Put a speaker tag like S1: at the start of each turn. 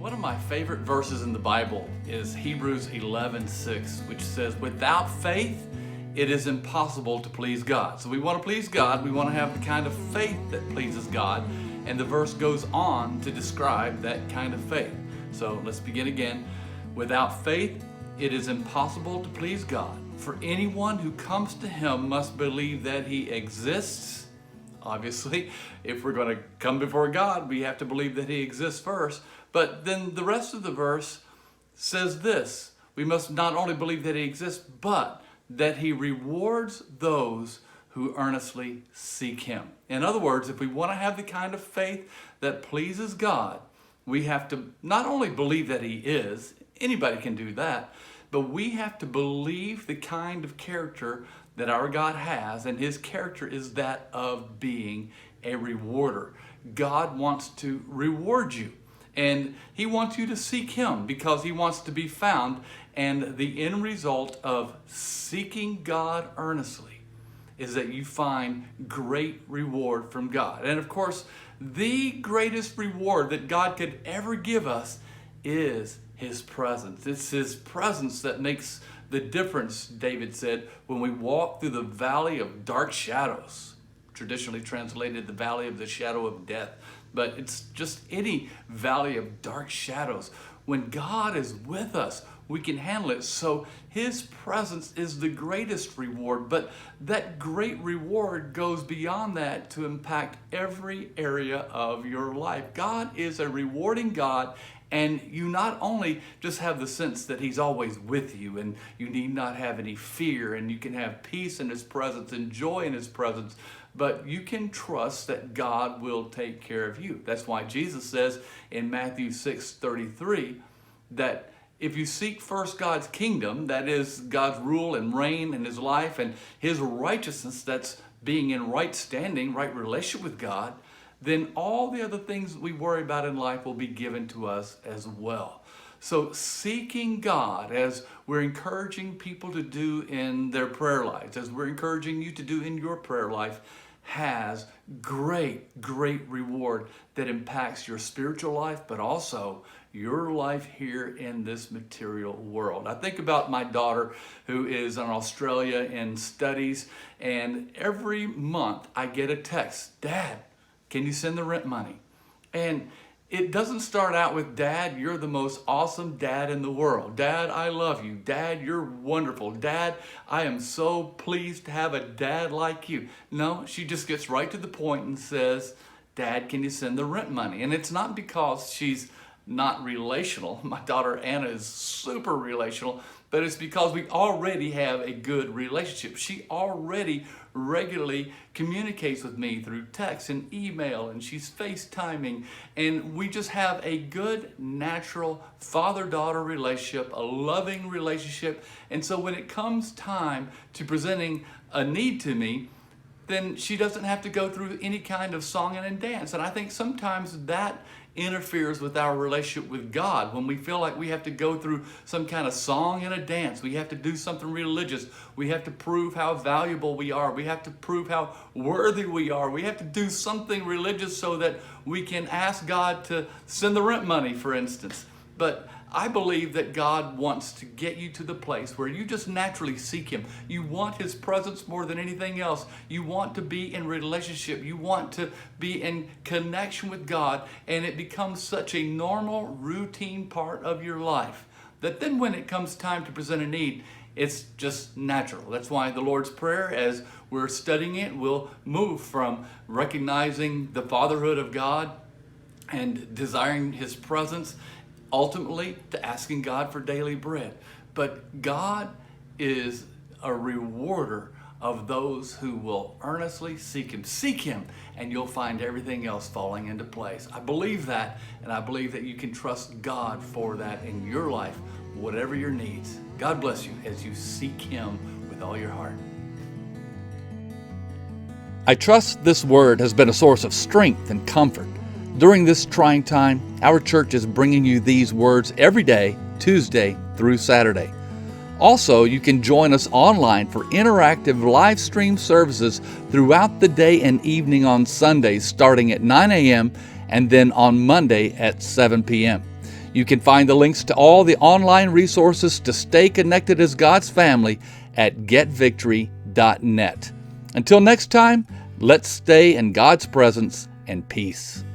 S1: One of my favorite verses in the Bible is Hebrews 11:6, which says, without faith, it is impossible to please God. So we want to please God. We want to have the kind of faith that pleases God. And the verse goes on to describe that kind of faith. So let's begin again. Without faith, it is impossible to please God. For anyone who comes to Him must believe that He exists. Obviously, if we're going to come before God, we have to believe that He exists first. But then the rest of the verse says this: we must not only believe that He exists, but that He rewards those who earnestly seek Him. In other words, if we want to have the kind of faith that pleases God, we have to not only believe that He is, anybody can do that, but we have to believe the kind of character that our God has, and His character is that of being a rewarder. God wants to reward you, and He wants you to seek Him because He wants to be found, and the end result of seeking God earnestly is that you find great reward from God. And of course, the greatest reward that God could ever give us is His presence. It's His presence that makes the difference, David said, when we walk through the valley of dark shadows, traditionally translated the valley of the shadow of death, but it's just any valley of dark shadows. When God is with us, we can handle it. So His presence is the greatest reward, but that great reward goes beyond that to impact every area of your life. God is a rewarding God. And you not only just have the sense that He's always with you, and you need not have any fear, and you can have peace in His presence and joy in His presence, but you can trust that God will take care of you. That's why Jesus says in Matthew 6:33 that if you seek first God's kingdom, that is God's rule and reign in His life, and His righteousness, that's being in right standing, right relationship with God, then all the other things that we worry about in life will be given to us as well. So seeking God, as we're encouraging people to do in their prayer lives, as we're encouraging you to do in your prayer life, has great reward that impacts your spiritual life, but also your life here in this material world. I think about my daughter who is in Australia and studies, and every month I get a text, Dad, can you send the rent money? And it doesn't start out with, Dad, you're the most awesome dad in the world. Dad, I love you. Dad, you're wonderful. Dad, I am so pleased to have a dad like you. No, she just gets right to the point and says, Dad, can you send the rent money? And it's not because she's not relational. My daughter Anna is super relational, but it's because we already have a good relationship. She already regularly communicates with me through text and email, and she's FaceTiming, and we just have a good, natural father-daughter relationship, a loving relationship. And so when it comes time to presenting a need to me, then she doesn't have to go through any kind of song and dance. And I think sometimes that interferes with our relationship with God. When we feel like we have to go through some kind of song and a dance, we have to do something religious, we have to prove how valuable we are, we have to prove how worthy we are, we have to do something religious so that we can ask God to send the rent money, for instance. But I believe that God wants to get you to the place where you just naturally seek Him. You want His presence more than anything else. You want to be in relationship. You want to be in connection with God, and it becomes such a normal, routine part of your life that then when it comes time to present a need, it's just natural. That's why the Lord's Prayer, as we're studying it, will move from recognizing the fatherhood of God and desiring His presence, ultimately to asking God for daily bread. But God is a rewarder of those who will earnestly seek Him. Seek Him, and you'll find everything else falling into place. I believe that, and I believe that you can trust God for that in your life, whatever your needs. God bless you as you seek Him with all your heart. I trust this word has been a source of strength and comfort. During this trying time, our church is bringing you these words every day, Tuesday through Saturday. Also, you can join us online for interactive live stream services throughout the day and evening on Sundays starting at 9 a.m. and then on Monday at 7 p.m. You can find the links to all the online resources to stay connected as God's family at getvictory.net. Until next time, let's stay in God's presence and peace.